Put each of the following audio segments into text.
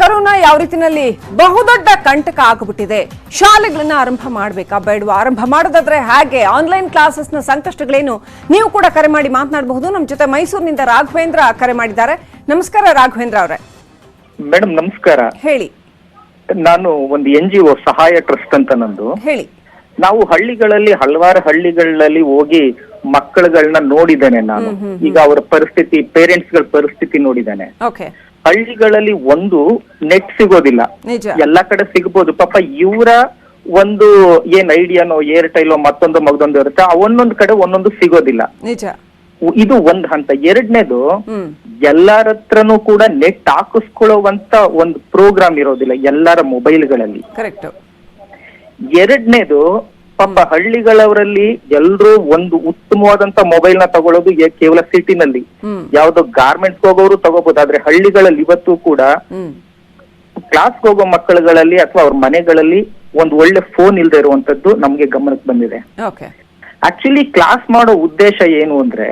Corona ಯಾವ ರೀತಿನಲ್ಲಿ ಬಹುದೊಡ್ಡ ಕಂಟಕ ಆಗಿಬಿಟ್ಟಿದೆ. ಶಾಲೆಗಳನ್ನ ಆರಂಭ ಮಾಡಬೇಕಾ ಬೇಡವಾ, ಆರಂಭ ಮಾಡೋದಾದ್ರೆ ಹಾಗೆ, ಆನ್ಲೈನ್ ಕ್ಲಾಸಸ್ ನ ಸಂಕಷ್ಟಗಳೇನು, ನೀವು ಕೂಡ ಕರೆ ಮಾಡಿ ಮಾತನಾಡಬಹುದು. ನಮ್ಮ ಜೊತೆ ಮೈಸೂರಿನಿಂದ ರಾಘವೇಂದ್ರ ಕರೆ ಮಾಡಿದ್ದಾರೆ. ನಮಸ್ಕಾರ ರಾಘವೇಂದ್ರ ಅವರೇ. ಮೇಡಮ್ ನಮಸ್ಕಾರ. ಹೇಳಿ. ನಾನು ಒಂದು NGO ಸಹಾಯ ಟ್ರಸ್ಟ್ ಅಂತ ನಂದು. ಹೇಳಿ. ನಾವು ಹಳ್ಳಿಗಳಲ್ಲಿ ಹಲವಾರು ಹಳ್ಳಿಗಳಲ್ಲಿ ಹೋಗಿ ಮಕ್ಕಳುಗಳನ್ನ ನೋಡಿದ್ದೇನೆ ನಾನು. ಈಗ ಅವರ ಪರಿಸ್ಥಿತಿ, ಪೇರೆಂಟ್ಸ್ ಗಳ ಪರಿಸ್ಥಿತಿ ನೋಡಿದ್ದೇನೆ. ಓಕೆ. ಹಳ್ಳಿಗಳಲ್ಲಿ ಒಂದು ನೆಟ್ ಸಿಗೋದಿಲ್ಲ, ಎಲ್ಲಾ ಕಡೆ ಸಿಗ್ಬೋದು. ಪಾಪ ಇವರ ಒಂದು ಏನ್ ಐಡಿಯಾನೋ ಏರ್ಟೈಲೋ ಮತ್ತೊಂದು ಮಗದೊಂದು ಇರುತ್ತೆ, ಒಂದೊಂದು ಕಡೆ ಒಂದೊಂದು ಸಿಗೋದಿಲ್ಲ. ನಿಜ. ಇದು ಒಂದ್ ಹಂತ. ಎರಡನೇದು, ಎಲ್ಲಾರ ಹತ್ರನೂ ಕೂಡ ನೆಟ್ ಹಾಕಿಸ್ಕೊಳ್ಳುವಂತ ಒಂದು ಪ್ರೋಗ್ರಾಮ್ ಇರೋದಿಲ್ಲ ಎಲ್ಲರ ಮೊಬೈಲ್ಗಳಲ್ಲಿ. ಕರೆಕ್ಟ್. ಎರಡನೇದು, ಪಾಪ ಹಳ್ಳಿಗಳವರಲ್ಲಿ ಎಲ್ರು ಒಂದು ಉತ್ತಮವಾದಂತ ಮೊಬೈಲ್ ನ ತಗೊಳ್ಳೋದು ಕೇವಲ ಸಿಟಿನಲ್ಲಿ, ಯಾವ್ದೋ ಗಾರ್ಮೆಂಟ್ಸ್ ಹೋಗೋರು ತಗೋಬಹುದು. ಆದ್ರೆ ಹಳ್ಳಿಗಳಲ್ಲಿ ಇವತ್ತು ಕೂಡ ಕ್ಲಾಸ್ ಹೋಗೋ ಮಕ್ಕಳುಗಳಲ್ಲಿ ಅಥವಾ ಅವ್ರ ಮನೆಗಳಲ್ಲಿ ಒಂದು ಒಳ್ಳೆ ಫೋನ್ ಇಲ್ದೇ ಇರುವಂತದ್ದು ನಮ್ಗೆ ಗಮನಕ್ಕೆ ಬಂದಿದೆ. ಆಕ್ಚುಲಿ ಕ್ಲಾಸ್ ಮಾಡೋ ಉದ್ದೇಶ ಏನು ಅಂದ್ರೆ,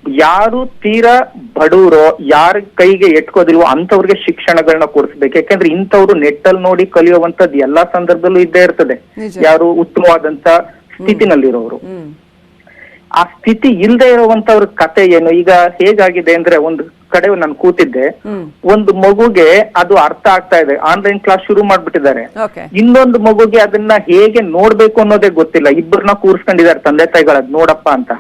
ಯಾರು ತೀರಾ ಬಡವರೋ, ಯಾರ ಕೈಗೆ ಎಟ್ಕೋದಿಲ್ವೋ ಅಂತವ್ರಿಗೆ ಶಿಕ್ಷಣಗಳನ್ನ ಕೊಡಿಸ್ಬೇಕು. ಯಾಕಂದ್ರೆ ಇಂಥವ್ರು ನೆಟ್ ಅಲ್ಲಿ ನೋಡಿ ಕಲಿಯುವಂತದ್ದು ಎಲ್ಲಾ ಸಂದರ್ಭದಲ್ಲೂ ಇದ್ದೇ ಇರ್ತದೆ. ಯಾರು ಉತ್ತಮವಾದಂತ ಸ್ಥಿತಿನಲ್ಲಿರೋರು, ಆ ಸ್ಥಿತಿ ಇಲ್ದೇ ಇರುವಂತವ್ರ ಕತೆ ಏನು. ಈಗ ಹೇಗಾಗಿದೆ ಅಂದ್ರೆ, ಒಂದು ಕಡೆ ನಾನು ಕೂತಿದ್ದೆ, ಒಂದು ಮಗುಗೆ ಅದು ಅರ್ಥ ಆಗ್ತಾ ಇದೆ, ಆನ್ಲೈನ್ ಕ್ಲಾಸ್ ಶುರು ಮಾಡ್ಬಿಟ್ಟಿದ್ದಾರೆ. ಇನ್ನೊಂದು ಮಗುಗೆ ಅದನ್ನ ಹೇಗೆ ನೋಡ್ಬೇಕು ಅನ್ನೋದೇ ಗೊತ್ತಿಲ್ಲ. ಇಬ್ಬರನ್ನ ಕೂರ್ಸ್ಕೊಂಡಿದ್ದಾರೆ ತಂದೆ ತಾಯಿಗಳದ್ ನೋಡಪ್ಪ ಅಂತ.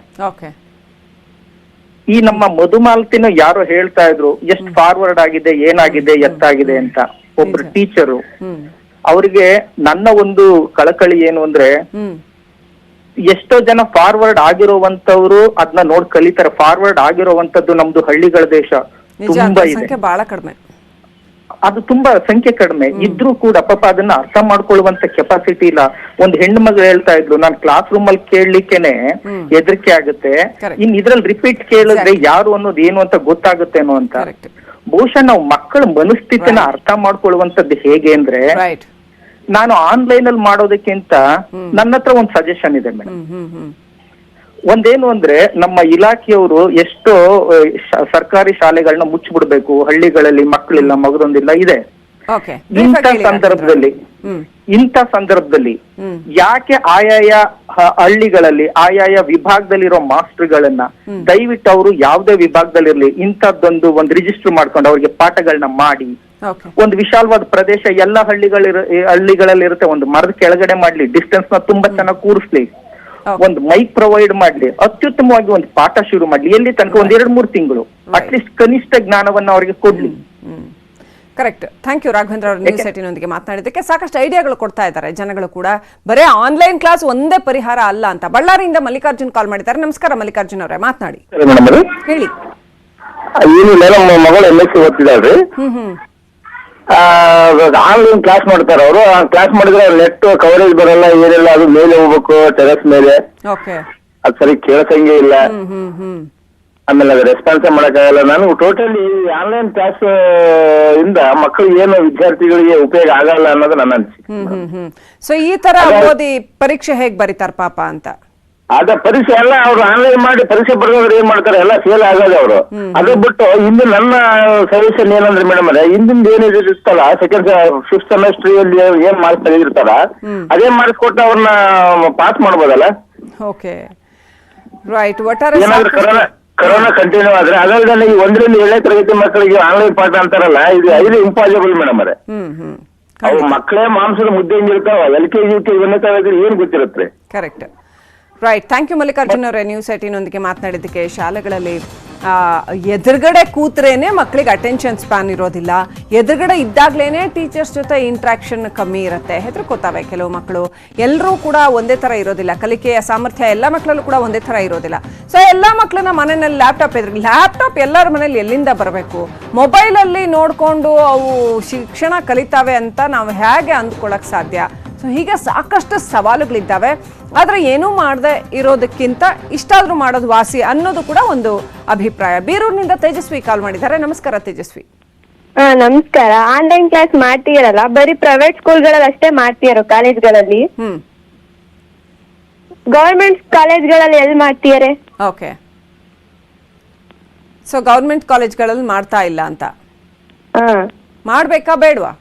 ಈ ನಮ್ಮ ಮಧುಮಾಲತಿನ ಯಾರೋ ಹೇಳ್ತಾ ಇದ್ರು, ಎಷ್ಟು ಫಾರ್ವರ್ಡ್ ಆಗಿದೆ, ಏನಾಗಿದೆ, ಎತ್ತಾಗಿದೆ ಅಂತ. ಒಬ್ರು ಟೀಚರು, ಅವ್ರಿಗೆ ನನ್ನ ಒಂದು ಕಳಕಳಿ ಏನು ಅಂದ್ರೆ, ಎಷ್ಟೋ ಜನ ಫಾರ್ವರ್ಡ್ ಆಗಿರುವಂತವ್ರು ಅದನ್ನ ನೋಡ್ ಕಲಿತಾರೆ. ಫಾರ್ವರ್ಡ್ ಆಗಿರುವಂತದ್ದು ನಮ್ದು ಹಳ್ಳಿಗಳ ದೇಶ ತುಂಬಾ ಇದೆ, ಬಹಳ ಕಡಿಮೆ. ಅದು ತುಂಬಾ ಸಂಖ್ಯೆ ಕಡಿಮೆ ಇದ್ರೂ ಕೂಡ ಪಾಪ ಅದನ್ನ ಅರ್ಥ ಮಾಡ್ಕೊಳ್ಳುವಂತ ಕೆಪಾಸಿಟಿ ಇಲ್ಲ. ಒಂದ್ ಹೆಣ್ಣು ಮಗಳು ಹೇಳ್ತಾ ಇದ್ಲು, ನಾನ್ ಕ್ಲಾಸ್ ರೂಮ್ ಅಲ್ಲಿ ಕೇಳಲಿಕ್ಕೇನೆ ಹೆದರಿಕೆ ಆಗುತ್ತೆ, ಇನ್ ಇದ್ರಲ್ಲಿ ರಿಪೀಟ್ ಕೇಳಿದ್ರೆ ಯಾರು ಅನ್ನೋದು ಏನು ಅಂತ ಗೊತ್ತಾಗುತ್ತೇನೋ ಅಂತ. ಬಹುಶಃ ನಾವು ಮಕ್ಕಳ ಮನಸ್ಥಿತಿನ ಅರ್ಥ ಮಾಡ್ಕೊಳ್ಳುವಂತದ್ದು ಹೇಗೆ ಅಂದ್ರೆ, ನಾನು ಆನ್ಲೈನ್ ಅಲ್ಲಿ ಮಾಡೋದಕ್ಕಿಂತ ನನ್ನ ಹತ್ರ ಒಂದು ಸಜೆಷನ್ ಇದೆ ಮೇಡಮ್. ಒಂದೇನು ಅಂದ್ರೆ, ನಮ್ಮ ಇಲಾಖೆಯವರು ಎಷ್ಟೋ ಸರ್ಕಾರಿ ಶಾಲೆಗಳನ್ನ ಮುಚ್ಚಿಬಿಡ್ಬೇಕು, ಹಳ್ಳಿಗಳಲ್ಲಿ ಮಕ್ಕಳಿಲ್ಲ, ಮಗದೊಂದಿಲ್ಲ ಇದೆ. ಇಂಥ ಸಂದರ್ಭದಲ್ಲಿ ಯಾಕೆ ಆಯಾಯ ಹಳ್ಳಿಗಳಲ್ಲಿ ಆಯಾಯ ವಿಭಾಗದಲ್ಲಿರೋ ಮಾಸ್ಟರ್ಗಳನ್ನ ದಯವಿಟ್ಟು ಅವರು ಯಾವ್ದೇ ವಿಭಾಗದಲ್ಲಿರ್ಲಿ ಒಂದು ರಿಜಿಸ್ಟರ್ ಮಾಡ್ಕೊಂಡು ಅವ್ರಿಗೆ ಪಾಠಗಳನ್ನ ಮಾಡಿ, ಒಂದು ವಿಶಾಲವಾದ ಪ್ರದೇಶ ಎಲ್ಲ ಹಳ್ಳಿಗಳಲ್ಲಿ ಇರುತ್ತೆ, ಒಂದು ಮರದ ಕೆಳಗಡೆ ಮಾಡ್ಲಿ, ಡಿಸ್ಟೆನ್ಸ್ ನ ತುಂಬಾ ಚೆನ್ನಾಗಿ ಕೂರಿಸ್ಲಿ, ಒಂದು ಮೈಕ್ ಪ್ರೊವೈಡ್ ಮಾಡ್ಲಿ, ಅತ್ಯುತ್ತಮವಾಗಿ ಒಂದು ಪಾಠ ಶುರು ಮಾಡ್ಲಿ. ಎಲ್ಲಿ ತನಕ ಒಂದ್ 2-3 ತಿಂಗಳು ಅಟ್ಲೀಸ್ಟ್ ಕನಿಷ್ಠ ಜ್ಞಾನವನ್ನ ಅವರಿಗೆ ಕೊಡ್ಲಿ. ಕರೆಕ್ಟ್. ಥ್ಯಾಂಕ್ ಯು ರಾಘವೇಂದ್ರ ಅವರು, ನ್ಯೂಸ್ 18 ಮಾತನಾಡಿದ್ದಕ್ಕೆ. ಸಾಕಷ್ಟು ಐಡಿಯಾಗಳು ಕೊಡ್ತಾ ಇದ್ದಾರೆ ಜನಗಳು ಕೂಡ. ಬರೇ ಆನ್ಲೈನ್ ಕ್ಲಾಸ್ ಒಂದೇ ಪರಿಹಾರ ಅಲ್ಲ ಅಂತ. ಬಳ್ಳಾರಿಯಿಂದ ಮಲ್ಲಿಕಾರ್ಜುನ್ ಕಾಲ್ ಮಾಡಿದ್ದಾರೆ. ನಮಸ್ಕಾರ ಮಲ್ಲಿಕಾರ್ಜುನ್ ಅವರೇ, ಮಾತನಾಡಿ. ಹೇಳಿ. ಮಗಳು MSc ಓದ್ತಿದ್ದಾಳ್ರಿ. ಆನ್ಲೈನ್ ಕ್ಲಾಸ್ ಮಾಡ್ತಾರೆ ಅವರು. ಕ್ಲಾಸ್ ಮಾಡಿದ್ರೆ ನೆಟ್ ಕವರೇಜ್ ಬರಲ್ಲ, ಏನಿಲ್ಲ, ಅದು ಮೇಲೆ ಹೋಗ್ಬೇಕು ಟೆರೆಸ್ ಮೇಲೆ, ಅದು ಸರಿ ಕೇಳಸಂಗೆ ಇಲ್ಲ, ಆಮೇಲೆ ಅದು ರೆಸ್ಪಾನ್ಸ್ ಮಾಡಕ್ಕಾಗಲ್ಲ. ನನಗೆ ಟೋಟಲಿ ಆನ್ಲೈನ್ ಕ್ಲಾಸ್ ಇಂದ ಮಕ್ಕಳಿಗೆ ಏನು ವಿದ್ಯಾರ್ಥಿಗಳಿಗೆ ಉಪಯೋಗ ಆಗಲ್ಲ ಅನ್ನೋದು ನನ್ನ ಅನಿಸಿಕೆ. ಸೊ ಈ ತರ ಓದಿ ಪರೀಕ್ಷೆ ಹೇಗ್ ಬರೀತಾರ ಪಾಪ ಅಂತ. ಅದ ಪರೀಕ್ಷೆ ಎಲ್ಲ ಅವ್ರು ಆನ್ಲೈನ್ ಮಾಡಿ ಪರೀಕ್ಷೆ ಬರೆದವ್ರು ಏನ್ ಮಾಡ್ತಾರೆ, ಎಲ್ಲ ಫೇಲ್ ಆಗೋದು ಅವರು. ಅದು ಬಿಟ್ಟು ಇಂದು ನನ್ನ ಸಜೆಷನ್ ಏನಂದ್ರೆ ಮೇಡಮ್ ಅವರೇ, ಹಿಂದಿಂದ ಏನಿರುತ್ತಲ್ಲ ಫಿಫ್ತ್ ಸೆಮಿಸ್ಟರ್ ಏನ್ ಮಾರ್ಕ್ಸ್ ತೆಗೆದಿರ್ತಾರ ಅದೇ ಮಾರ್ಕ್ಸ್ ಕೊಟ್ಟು ಅವ್ರನ್ನ ಪಾಸ್ ಮಾಡ್ಬೋದಲ್ಲ. Okay, right. ಏನಾದ್ರು ಕರೋನಾ ಕಂಟಿನ್ಯೂ ಆದ್ರೆ, ಅದಲ್ಲದೆ ಈ 1ರಿಂದ 7ನೇ ತರಗತಿ ಮಕ್ಕಳಿಗೆ ಆನ್ಲೈನ್ ಪಾಠ ಅಂತಾರಲ್ಲ, ಇದು ಇಂಪಾಸಿಬಲ್ ಮೇಡಮ್ ಅವರೇ. ಅವು ಮಕ್ಕಳೇ ಮಾಂಸದ ಮುದ್ದೆ ಹೆಂಗಿರ್ತಾವ, LKG UKG 1ನೇ ತರಗತಿ ಏನ್ ಗೊತ್ತಿರುತ್ತೆ. Correct, right. Thank you Mallikarjun ಅವರೇ, ನ್ಯೂಸ್ 18 ಮಾತನಾಡಿದ್ದಕ್ಕೆ. ಶಾಲೆಗಳಲ್ಲಿ ಎದುರುಗಡೆ ಕೂತ್ರೇನೆ ಮಕ್ಕಳಿಗೆ ಅಟೆನ್ಷನ್ ಸ್ಪ್ಯಾನ್ ಇರೋದಿಲ್ಲ, ಎದುರುಗಡೆ ಇದ್ದಾಗ್ಲೇನೆ ಟೀಚರ್ಸ್ ಜೊತೆ ಇಂಟ್ರಾಕ್ಷನ್ ಕಮ್ಮಿ ಇರುತ್ತೆ, ಹೆದರ್ಕೋತಾವೆ ಕೆಲವು ಮಕ್ಕಳು. ಎಲ್ಲರೂ ಕೂಡ ಒಂದೇ ಥರ ಇರೋದಿಲ್ಲ, ಕಲಿಕೆಯ ಸಾಮರ್ಥ್ಯ ಎಲ್ಲ ಮಕ್ಕಳಲ್ಲೂ ಕೂಡ ಒಂದೇ ಥರ ಇರೋದಿಲ್ಲ. ಸೊ ಎಲ್ಲ ಮಕ್ಕಳನ್ನ ಮನೆಯಲ್ಲಿ ಲ್ಯಾಪ್ಟಾಪ್ ಎಲ್ಲರ ಮನೇಲಿ ಎಲ್ಲಿಂದ ಬರಬೇಕು? ಮೊಬೈಲಲ್ಲಿ ನೋಡಿಕೊಂಡು ಅವು ಶಿಕ್ಷಣ ಕಲಿತಾವೆ ಅಂತ ನಾವು ಹೇಗೆ ಅಂದ್ಕೊಳ್ಳೋಕೆ ಸಾಧ್ಯ? ಸೊ ಹೀಗೆ ಸಾಕಷ್ಟು ಸವಾಲುಗಳಿದ್ದಾವೆ. ಆದರೆ ಏನೂ ಮಾಡದೆ ಇರೋದಕ್ಕಿಂತ ಇಷ್ಟಾದ್ರೂ ಮಾಡೋದು ವಾಸಿ ಅನ್ನೋದು ಕೂಡ ಒಂದು ಅಭಿಪ್ರಾಯ. ಬೀರೂರಿನಿಂದ ತೇಜಸ್ವಿ ಕಾಲ್ ಮಾಡಿದ್ದಾರೆ. ನಮಸ್ಕಾರ ತೇಜಸ್ವಿ. ನಮಸ್ಕಾರ. ಆನ್ಲೈನ್ ಕ್ಲಾಸ್ ಮಾಡ್ತೀರಲ್ಲ, ಬರೀ ಪ್ರೈವೇಟ್ ಸ್ಕೂಲ್ಗಳಲ್ಲಿ ಅಷ್ಟೇ ಮಾಡ್ತೀರೋ? ಕಾಲೇಜ್ಗಳಲ್ಲಿ, ಗವರ್ಮೆಂಟ್ ಕಾಲೇಜ್ಗಳಲ್ಲಿ ಎಲ್ಲಿ ಮಾಡ್ತೀಯಾರೆ? ಓಕೆ, ಸೊ ಗವರ್ಮೆಂಟ್ ಕಾಲೇಜ್ಗಳಲ್ಲಿ ಮಾಡ್ತಾ ಇಲ್ಲ ಅಂತ. ಮಾಡ್ಬೇಕಾ ಬೇಡವಾ?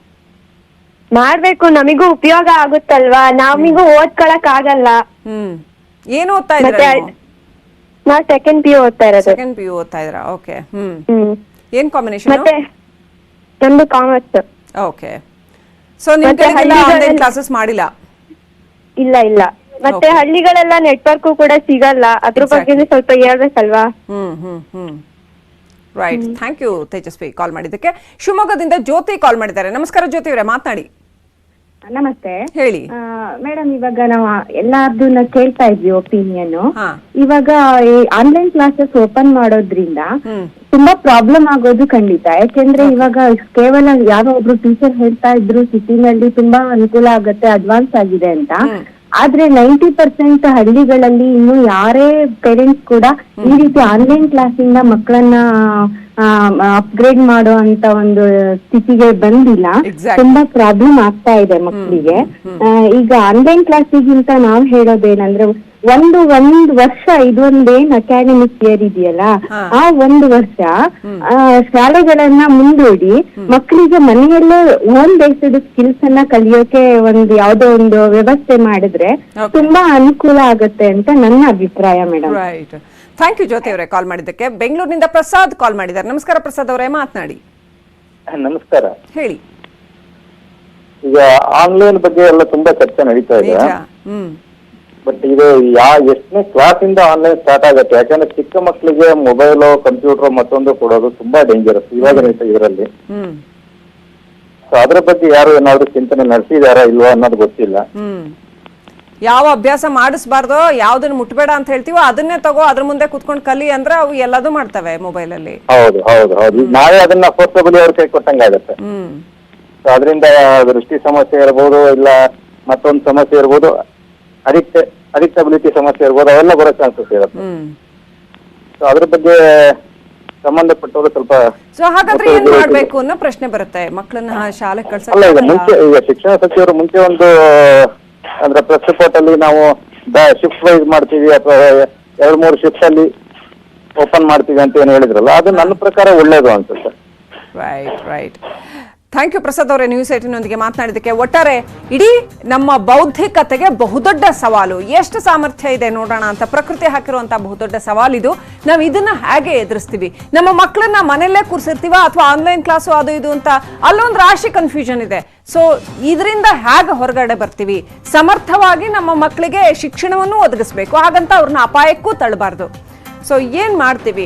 ಮಾಡ್ಬೇಕು, ನಮಿಗೂ ಉಪಯೋಗ ಆಗುತ್ತಲ್ವಾ, ನಮಿಗೂ ಓದ್ಕೊಳಕ್ ಆಗಲ್ಲ. ಏನು ಓದ್ತಾ ಮತ್ತೆ ಇದ್ದೀರಾ? ನಾವ್ ಸೆಕೆಂಡ್ PU ಓದ್ತಾ ಇರೋದು. ಸೆಕೆಂಡ್ PU ಓದ್ತಾ ಇದ್ದೀರಾ? ಓಕೆ. ಏನ್ ಕಾಂಬಿನೇಷನ್? ಮತ್ತೆ ನಮ್ದು ಕಾಮರ್ಸ್. ಓಕೆ. ಸೊ ನಿಮ್ ಕಡೆಗೆಲ್ಲ ಆನ್ಲೈನ್ ಕ್ಲಾಸಸ್ ಮಾಡಿಲ್ಲ? ಇಲ್ಲ. ಮತ್ತೆ ಹಳ್ಳಿಗಳೆಲ್ಲ ನೆಟ್ವರ್ಕ್ ಕೂಡ ಸಿಗಲ್ಲ, ಅದ್ರ ಬಗ್ಗೆ ಸ್ವಲ್ಪ ಹೇಳ್ಬೇಕಲ್ವಾ? ರೈಟ್. ಥ್ಯಾಂಕ್ ಯು ತೇಜಸ್ವಿ ಕಾಲ್ ಮಾಡಿದ್ದಕ್ಕೆ. ಶಿವಮೊಗ್ಗದಿಂದ ಜ್ಯೋತಿ ಕಾಲ್ ಮಾಡಿದ್ದಾರೆ. ನಮಸ್ಕಾರ ಜ್ಯೋತಿ ಅವರೇ, ಮಾತನಾಡಿ. ನಮಸ್ತೆ. ಹೇಳಿ ಮೇಡಮ್, ಇವಾಗ ನಾವು ಎಲ್ಲಾರ್ದು ಕೇಳ್ತಾ ಇದ್ವಿ ಒಪಿನಿಯನ್. ಹಾ. ಇವಾಗ ಈ ಆನ್ಲೈನ್ ಕ್ಲಾಸಸ್ ಓಪನ್ ಮಾಡೋದ್ರಿಂದ ತುಂಬಾ ಪ್ರಾಬ್ಲಮ್ ಆಗೋದು ಖಂಡಿತ. ಯಾಕೆಂದ್ರೆ ಇವಾಗ ಕೇವಲ ಯಾರೋ ಒಬ್ರು ಟೀಚರ್ ಹೇಳ್ತಾ ಇದ್ರು ಸಿಟಿನಲ್ಲಿ ತುಂಬಾ ಅನುಕೂಲ ಆಗತ್ತೆ, ಅಡ್ವಾನ್ಸ್ ಆಗಿದೆ ಅಂತ. ಆದ್ರೆ 90% ಹಳ್ಳಿಗಳಲ್ಲಿ ಇನ್ನು ಯಾರೇ ಪೇರೆಂಟ್ಸ್ ಕೂಡ ಈ ರೀತಿ ಆನ್ಲೈನ್ ಕ್ಲಾಸಿಂದ ಮಕ್ಕಳನ್ನ ಅಪ್ಗ್ರೇಡ್ ಮಾಡೋ ಅಂತ ಒಂದು ಸ್ಥಿತಿಗೆ ಬಂದಿಲ್ಲ. ತುಂಬಾ ಪ್ರಾಬ್ಲಮ್ ಆಗ್ತಾ ಇದೆ ಮಕ್ಕಳಿಗೆ. ಈಗ ಆನ್ಲೈನ್ ಕ್ಲಾಸಿಗಿಂತ ನಾವ್ ಹೇಳೋದೇನಂದ್ರೆ ಒಂದು ವರ್ಷ ಇದೊಂದೇನ್ ಅಕಾಡೆಮಿಕ್ ಇಯರ್ ಇದೆಯಲ್ಲ, ಆ ಒಂದು ವರ್ಷ ಶಾಲೆಗಳನ್ನ ಮುಂದೂಡಿ ಮಕ್ಕಳಿಗೆ ಮನೆಯಲ್ಲೇ ಓನ್ ಬೇಸ್ಡ್ ಸ್ಕಿಲ್ಸ್ ಅನ್ನ ಕಲಿಯೋಕೆ ಒಂದು ಯಾವ್ದೋ ಒಂದು ವ್ಯವಸ್ಥೆ ಮಾಡಿದ್ರೆ ತುಂಬಾ ಅನುಕೂಲ ಆಗತ್ತೆ ಅಂತ ನನ್ನ ಅಭಿಪ್ರಾಯ ಮೇಡಮ್. ರೈಟ್. ಥ್ಯಾಂಕ್ ಯು ಜ್ಯೋತಿ ಅವರೇ ಕಾಲ್ ಮಾಡಿದ್ದಕ್ಕೆ. ಬೆಂಗಳೂರಿನಿಂದ ಪ್ರಸಾದ್ ಕಾಲ್ ಮಾಡಿದ್ದಾರೆ. ನಮಸ್ಕಾರ ಪ್ರಸಾದ್ ಅವರೇ, ಮಾತನಾಡಿ. ನಮಸ್ಕಾರ. ಹೇಳಿ. ಈಗ ಆನ್ಲೈನ್ ಬಗ್ಗೆ ಎಲ್ಲ ತುಂಬಾ ಚರ್ಚೆ ನಡೀತಾ ಇದೆ. ಬಟ್ ಇದು ಎಷ್ಟನೇ ಕ್ಲಾಸ್ ಇಂದ ಆನ್ಲೈನ್ ಸ್ಟಾರ್ಟ್ ಆಗುತ್ತೆ? ಯಾಕಂದ್ರೆ ಚಿಕ್ಕ ಮಕ್ಕಳಿಗೆ ಮೊಬೈಲ್, ಕಂಪ್ಯೂಟರ್ ಮತ್ತೊಂದು ಕೊಡೋದು ತುಂಬಾ ಡೇಂಜರಸ್ ಇವಾಗ ಇದರಲ್ಲಿ. ಸೊ ಅದ್ರ ಬಗ್ಗೆ ಯಾರು ಏನಾದ್ರು ಚಿಂತನೆ ನಡೆಸಿದಾರಾ ಇಲ್ವಾ ಅನ್ನೋದು ಗೊತ್ತಿಲ್ಲ. ಯಾವ ಅಭ್ಯಾಸ ಮಾಡಿಸ್ಬಾರ್ದೋ, ಯಾವ್ದನ್ನ ಮುಟ್ಬೇಡ ಅಂತ ಹೇಳ್ತೀವೋ ಅದನ್ನೇ ತಗೋ, ಅದ್ರ ಮುಂದೆ ಕುತ್ಕೊಂಡು ಕಲಿ ಅಂದ್ರೆ ಅವು ಎಲ್ಲದೂ ಮಾಡ್ತವೆ ಮೊಬೈಲ್ ಅಲ್ಲಿ. ಹೌದು. ನಾವೇ ಅದನ್ನ ಫೋರ್ಸಬಲಿ ಅವ್ರ ಕೈ ಕೊಟ್ಟಂಗಾಗತ್ತೆ. ಸೊ ಅದರಿಂದ ದೃಷ್ಟಿ ಸಮಸ್ಯೆ ಇರ್ಬೋದು, ಇಲ್ಲ ಮತ್ತೊಂದು ಸಮಸ್ಯೆ ಇರ್ಬೋದು, ಅಡಿಕ್ಟಬಿಲಿಟಿ ಸಮಸ್ಯೆ ಇರ್ಬೋದು, ಅವೆಲ್ಲ ಬರೋ ಚಾನ್ಸಸ್ ಇರುತ್ತೆ. ಸೊ ಅದ್ರ ಬಗ್ಗೆ ಸಂಬಂಧಪಟ್ಟವರು ಸ್ವಲ್ಪ. ಸೊ ಹಾಗಾದ್ರೆ ಏನ್ ಮಾಡ್ಬೇಕು ಅನ್ನೋ ಪ್ರಶ್ನೆ ಬರುತ್ತೆ. ಮಕ್ಕಳನ್ನ ಶಾಲೆ ಅಲ್ಲ, ಈಗ ಶಿಕ್ಷಣ ಸಚಿವರು ಮುಂಚೆ ಒಂದು ಅಂದ್ರೆ ಪ್ರೆಸ್ ರಿಪೋರ್ಟ್ ಅಲ್ಲಿ ನಾವು ಶಿಫ್ಟ್ ವೈಸ್ ಮಾಡ್ತೀವಿ ಅಥವಾ 2-3 ಶಿಫ್ಟ್ ಅಲ್ಲಿ ಓಪನ್ ಮಾಡ್ತೀವಿ ಅಂತ ಏನು ಹೇಳಿದ್ರಲ್ಲ, ಅದು ನನ್ನ ಪ್ರಕಾರ ಒಳ್ಳೇದು ಅನ್ಸುತ್ತೆ. ರೈಟ್. ಥ್ಯಾಂಕ್ ಯು ಪ್ರಸಾದ್ ಅವರೇ ನ್ಯೂಸ್ 18ನೊಂದಿಗೆ ಮಾತನಾಡಿದ್ದಕ್ಕೆ. ಒಟ್ಟಾರೆ ಇಡೀ ನಮ್ಮ ಬೌದ್ಧಿಕತೆಗೆ ಬಹುದೊಡ್ಡ ಸವಾಲು. ಎಷ್ಟು ಸಾಮರ್ಥ್ಯ ಇದೆ ನೋಡೋಣ ಅಂತ ಪ್ರಕೃತಿ ಹಾಕಿರುವಂತಹ ಬಹುದೊಡ್ಡ ಸವಾಲಿದು. ನಾವು ಇದನ್ನ ಹೇಗೆ ಎದುರಿಸ್ತೀವಿ? ನಮ್ಮ ಮಕ್ಕಳನ್ನ ಮನೆಯಲ್ಲೇ ಕೂರಿಸಿರ್ತೀವ ಅಥವಾ ಆನ್ಲೈನ್ ಕ್ಲಾಸು ಅದು ಇದು ಅಂತ ಅಲ್ಲೊಂದು ರಾಶಿ ಕನ್ಫ್ಯೂಷನ್ ಇದೆ. ಸೊ ಇದರಿಂದ ಹೇಗೆ ಹೊರಗಡೆ ಬರ್ತೀವಿ? ಸಮರ್ಥವಾಗಿ ನಮ್ಮ ಮಕ್ಕಳಿಗೆ ಶಿಕ್ಷಣವನ್ನು ಒದಗಿಸ್ಬೇಕು, ಹಾಗಂತ ಅವ್ರನ್ನ ಅಪಾಯಕ್ಕೂ ತಳ್ಳಬಾರ್ದು. ಸೊ ಏನ್ ಮಾಡ್ತೀವಿ?